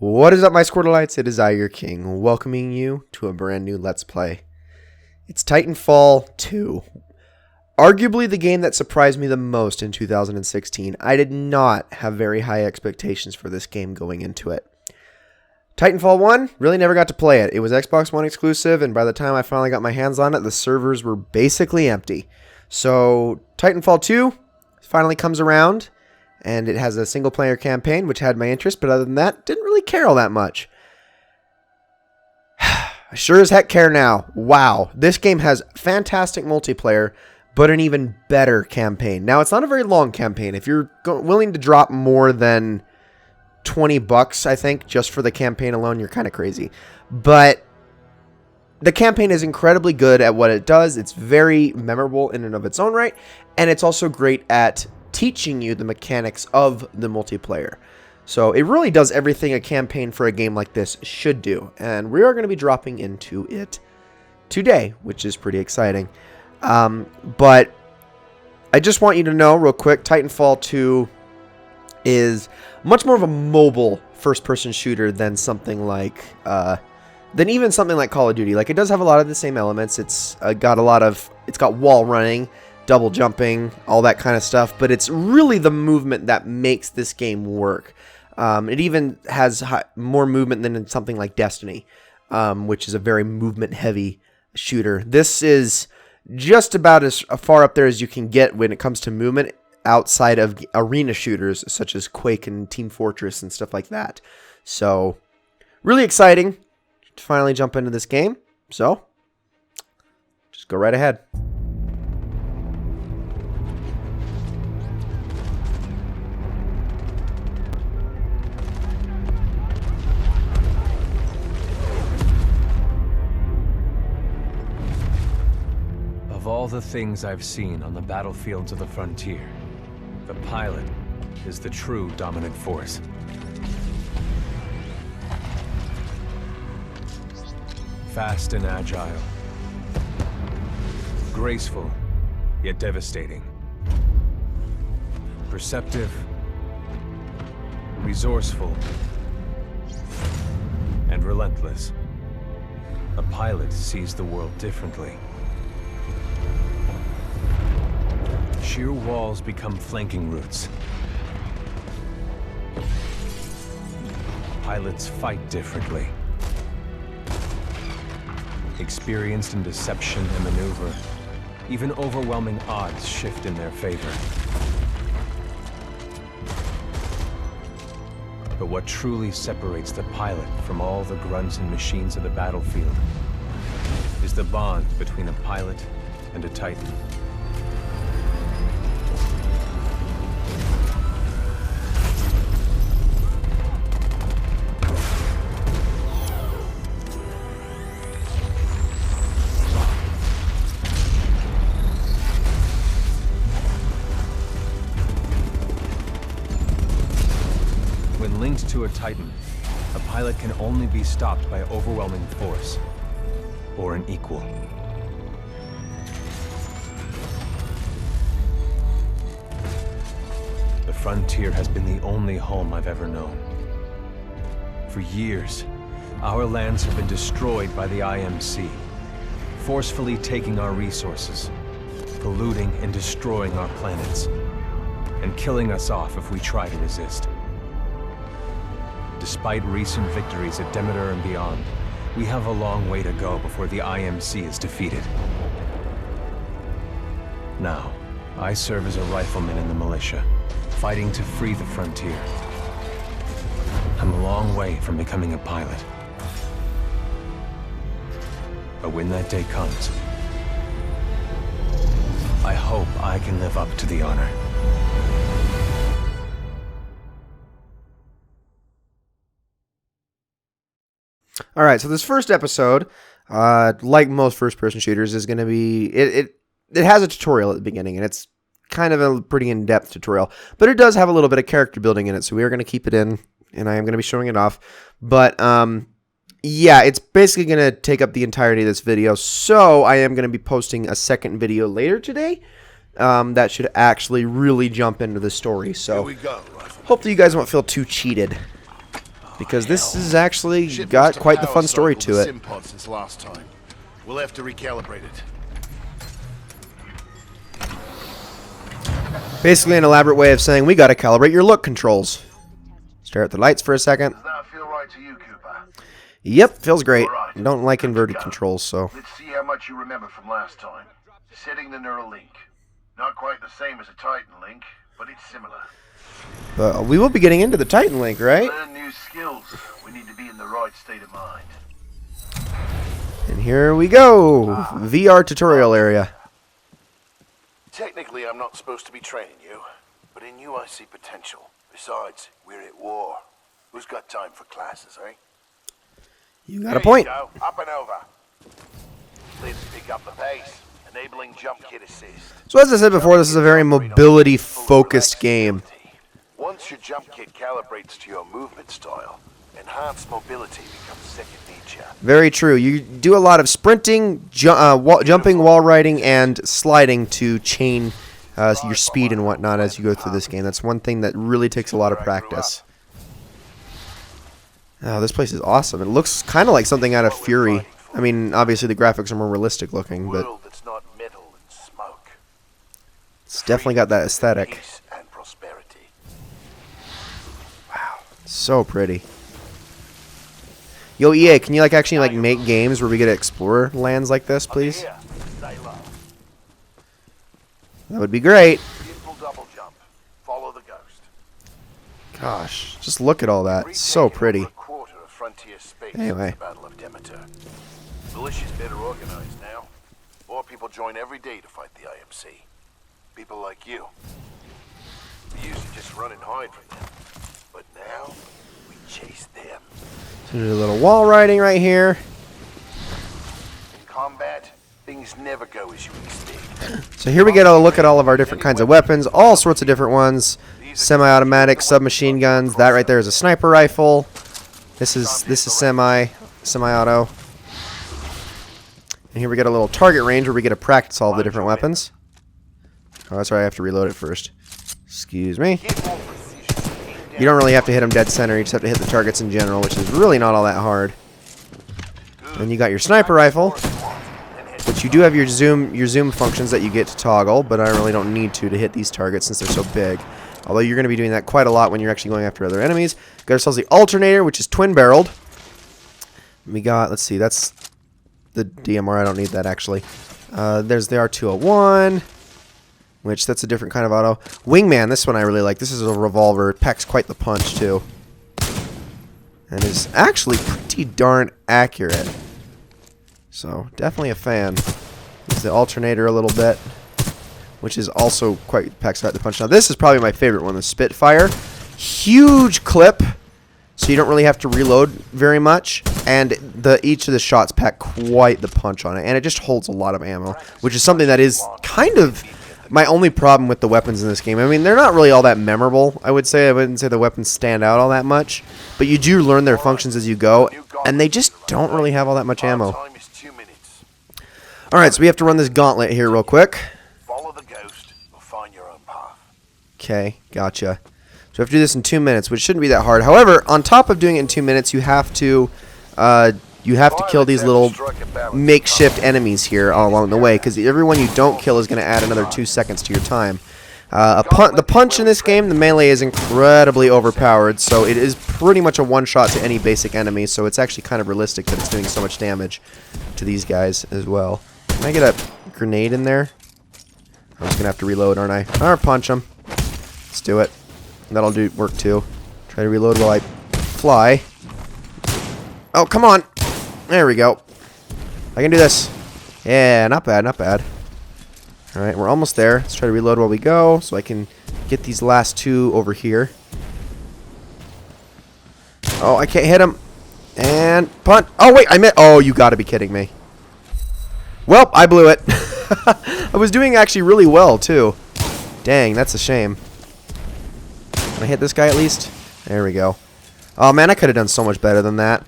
What is up, my Squirtleites? It is I, your king, welcoming you to a brand new Let's Play. It's Titanfall 2. Arguably the game that surprised me the most in 2016. I did not have very high expectations for this game going into it. Titanfall 1, really never got to play it. It was Xbox One exclusive, and by the time I finally got my hands on it, the servers were basically empty. So, Titanfall 2 finally comes around, and it has a single-player campaign, which had my interest, but other than that, didn't really care all that much. I sure as heck care now. Wow, this game has fantastic multiplayer, but an even better campaign. Now, it's not a very long campaign. If you're willing to drop more than $20, I think, just for the campaign alone, you're kind of crazy. But the campaign is incredibly good at what it does. It's very memorable in and of its own right, and it's also great at teaching you the mechanics of the multiplayer. So it really does everything a campaign for a game like this should do, and we are going to be dropping into it today, which is pretty exciting. But I just want you to know real quick, Titanfall 2 is much more of a mobile first-person shooter than something like even something like Call of Duty. Like, it does have a lot of the same elements. It's got wall running, double jumping, all that kind of stuff, but it's really the movement that makes this game work. It even has more movement than in something like Destiny, which is a very movement-heavy shooter. This is just about as far up there as you can get when it comes to movement outside of arena shooters such as Quake and Team Fortress and stuff like that. So, really exciting to finally jump into this game. So, just go right ahead. Of all the things I've seen on the battlefields of the frontier, the pilot is the true dominant force. Fast and agile. Graceful, yet devastating. Perceptive. Resourceful. And relentless. A pilot sees the world differently. Sheer walls become flanking routes. Pilots fight differently. Experienced in deception and maneuver, even overwhelming odds shift in their favor. But what truly separates the pilot from all the grunts and machines of the battlefield is the bond between a pilot and a Titan. When linked to a Titan, a pilot can only be stopped by overwhelming force, or an equal. The frontier has been the only home I've ever known. For years, our lands have been destroyed by the IMC, forcefully taking our resources, polluting and destroying our planets, and killing us off if we try to resist. Despite recent victories at Demeter and beyond, we have a long way to go before the IMC is defeated. Now, I serve as a rifleman in the militia, fighting to free the frontier. I'm a long way from becoming a pilot. But when that day comes, I hope I can live up to the honor. Alright, so this first episode, like most first-person shooters, is going to be... It has a tutorial at the beginning, and it's kind of a pretty in-depth tutorial. But it does have a little bit of character building in it, so we are going to keep it in, and I am going to be showing it off. But, yeah, it's basically going to take up the entirety of this video, so I am going to be posting a second video later today. That should actually really jump into the story, so hopefully you guys won't feel too cheated. because this has actually got quite the fun story to it. Since last time. We'll have to recalibrate it. Basically an elaborate way of saying we gotta calibrate your look controls. Stare at the lights for a second. Does that feel right to you, Cooper? Yep, feels great. Right. Don't like inverted controls, so. Let's see how much you remember from last time. Setting the neural link. Not quite the same as a Titan link, but it's similar. But we will be getting into the Titan link, right? Learn new skills. We need to be in the right state of mind. And here we go. VR tutorial area. Technically, I'm not supposed to be training you, but in you I see potential. Besides, we're at war. Who's got time for classes, eh? You got a point. There you go. Up and over. Let's pick up the pace. Enabling jump kit assist. So as I said before, this is a very mobility-focused game. Once your jump kit calibrates to your movement style, enhanced mobility becomes second nature. Very true. You do a lot of sprinting, jumping, wall riding, and sliding to chain your speed and whatnot as you go through this game. That's one thing that really takes a lot of practice. Oh, this place is awesome. It looks kind of like something out of Fury. I mean, obviously the graphics are more realistic looking, but it's definitely got that aesthetic. Wow, so pretty. Yo, EA, can you actually make games where we get to explore lands like this, please? That would be great. Gosh, just look at all that. It's so pretty. Anyway. Militia's better organized now. More people join every day to fight the IMC. People like you. We used to just run and hide from them. But now, we chase them. So there's a little wall riding right here. In combat, things never go as you expect. So here we get a look at all of our different kinds of weapons. All sorts of different ones. Semi-automatic, submachine guns. That right there is a sniper rifle. This is semi-auto. And here we get a little target range where we get to practice all the different weapons. Oh, that's right, I have to reload it first. Excuse me. You don't really have to hit them dead center, you just have to hit the targets in general, which is really not all that hard. Then you got your sniper rifle, which you do have your zoom functions that you get to toggle, but I really don't need to hit these targets since they're so big. Although you're going to be doing that quite a lot when you're actually going after other enemies. Got ourselves the alternator, which is twin-barreled. We got, let's see, that's the DMR. I don't need that, actually. There's the R201, which that's a different kind of auto. Wingman, this one I really like. This is a revolver. It packs quite the punch, too. And is actually pretty darn accurate. So, definitely a fan. There's the alternator a little bit, which is also quite packs out the punch. Now, this is probably my favorite one, the Spitfire. Huge clip, so you don't really have to reload very much, and each of the shots pack quite the punch on it, and it just holds a lot of ammo, which is something that is kind of my only problem with the weapons in this game. I mean, they're not really all that memorable, I would say. I wouldn't say the weapons stand out all that much, but you do learn their functions as you go, and they just don't really have all that much ammo. Alright, so we have to run this gauntlet here real quick. Follow the ghost, or find your own path. Okay, gotcha. So we have to do this in 2 minutes, which shouldn't be that hard. However, on top of doing it in 2 minutes, you have to kill these little makeshift enemies here all along the way, because every one you don't kill is going to add another 2 seconds to your time. The punch in this game, the melee is incredibly overpowered, so it is pretty much a one-shot to any basic enemy, so it's actually kind of realistic that it's doing so much damage to these guys as well. Can I get a grenade in there? I'm just going to have to reload, aren't I? Or punch him. Let's do it. That'll work too. Try to reload while I fly. Oh, come on. There we go. I can do this. Yeah, not bad, not bad. Alright, we're almost there. Let's try to reload while we go so I can get these last two over here. Oh, I can't hit him. And punt. Oh, wait, I missed. Oh, you gotta be kidding me. Well, I blew it. I was doing actually really well, too. Dang, that's a shame. Can I hit this guy at least? There we go. Oh, man, I could have done so much better than that.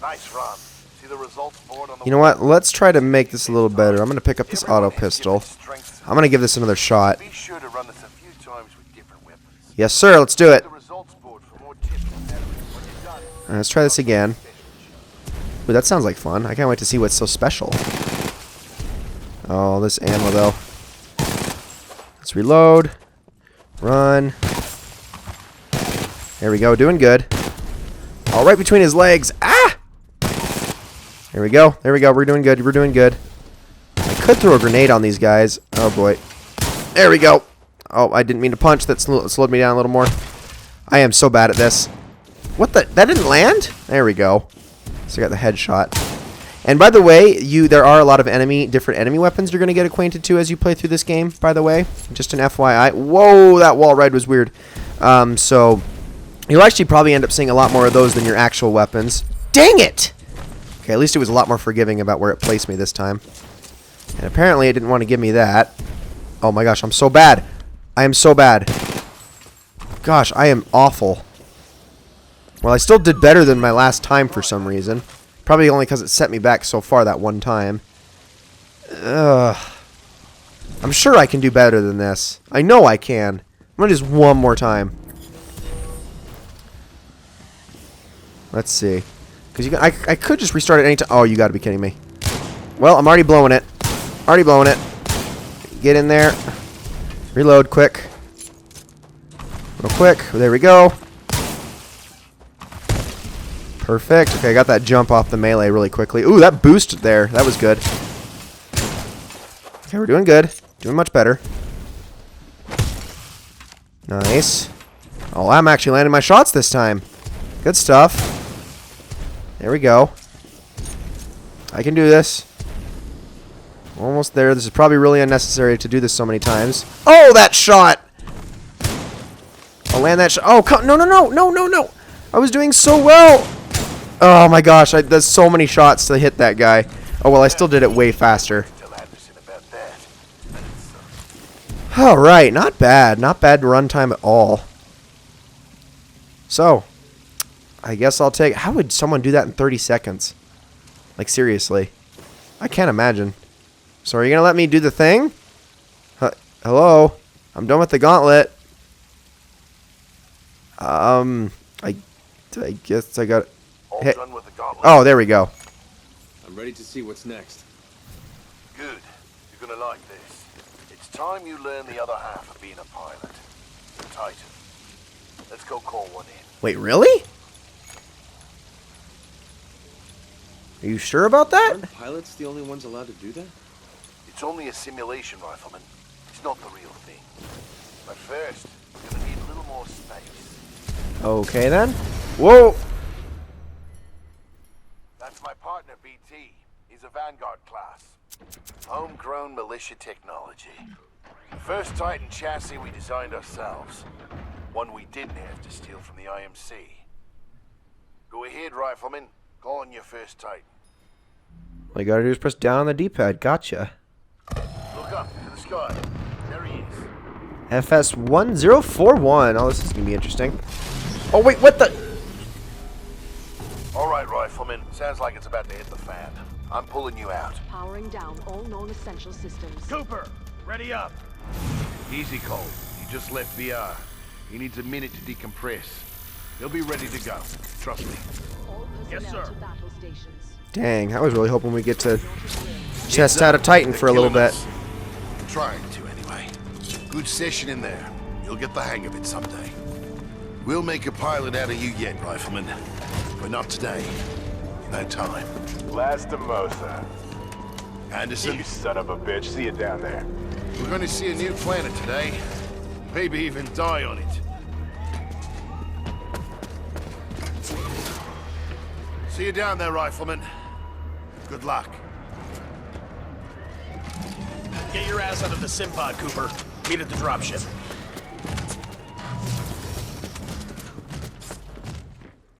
Nice run. See the results board on the You know what? Let's try to make this a little better. I'm going to pick up this auto pistol. I'm going to give this another shot. Be sure to run this a few times with different weapons. Yes, sir. Let's do it. Let's try this again. Ooh, that sounds like fun. I can't wait to see what's so special. Oh, this ammo, though. Let's reload. Run. There we go. Doing good. All right between his legs. Ah! There we go. There we go. We're doing good. We're doing good. I could throw a grenade on these guys. Oh, boy. There we go. Oh, I didn't mean to punch. That slowed me down a little more. I am so bad at this. What the? That didn't land? There we go. So I got the headshot. And by the way, there are a lot of different enemy weapons you're going to get acquainted to as you play through this game, by the way. Just an FYI. Whoa, that wall ride was weird. So you'll actually probably end up seeing a lot more of those than your actual weapons. Dang it! Okay, at least it was a lot more forgiving about where it placed me this time. And apparently it didn't want to give me that. Oh my gosh, I'm so bad. I am so bad. Gosh, I am awful. Well, I still did better than my last time for some reason. Probably only because it set me back so far that one time. Ugh. I'm sure I can do better than this. I know I can. I'm going to just one more time. Let's see. Because I could just restart it anytime. Oh, you got to be kidding me. Well, I'm already blowing it. Already blowing it. Get in there. Reload quick. Real quick. There we go. Perfect. Okay, I got that jump off the melee really quickly. Ooh, that boost there. That was good. Okay, we're doing good. Doing much better. Nice. Oh, I'm actually landing my shots this time. Good stuff. There we go. I can do this. Almost there. This is probably really unnecessary to do this so many times. Oh, that shot! I'll land that shot. Oh, no, no, no, no, no, no. I was doing so well. Oh my gosh, there's so many shots to hit that guy. Oh, well, I still did it way faster. Alright, not bad. Not bad runtime at all. So, I guess I'll take... How would someone do that in 30 seconds? Like, seriously. I can't imagine. So, are you going to let me do the thing? Hello? I'm done with the gauntlet. I guess I got... Hey. Done with the gauntlet. Oh, there we go. I'm ready to see what's next. Good. You're gonna like this. It's time you learn the other half of being a pilot. The Titan. Let's go call one in. Wait, really? Are you sure about that? Aren't pilots the only ones allowed to do that? It's only a simulation, Rifleman. It's not the real thing. But first, we're gonna need a little more space. Okay, then. Whoa! That's my partner, BT. He's a Vanguard class. Homegrown militia technology. The first Titan chassis we designed ourselves. One we didn't have to steal from the IMC. Go ahead, Rifleman. Call on your first Titan. All you gotta do is press down on the D-pad. Gotcha. Look up to the sky. There he is. FS1041. Oh, this is gonna be interesting. Oh, wait, what the... All right, Rifleman. Sounds like it's about to hit the fan. I'm pulling you out. Powering down all known essential systems. Cooper, ready up. Easy, Cole. He just left VR. He needs a minute to decompress. He'll be ready to go. Trust me. All personnel to battle stations. Dang, I was really hoping we get to chest out a Titan for a little bit. Trying to, anyway. Good session in there. You'll get the hang of it someday. We'll make a pilot out of you yet, Rifleman. But not today. No time. Lastimosa. Anderson, You son of a bitch. See you down there. we're going to see a new planet today. Maybe even die on it. See you down there, Rifleman. Good luck. Get your ass out of the sim pod, Cooper. Meet at the dropship.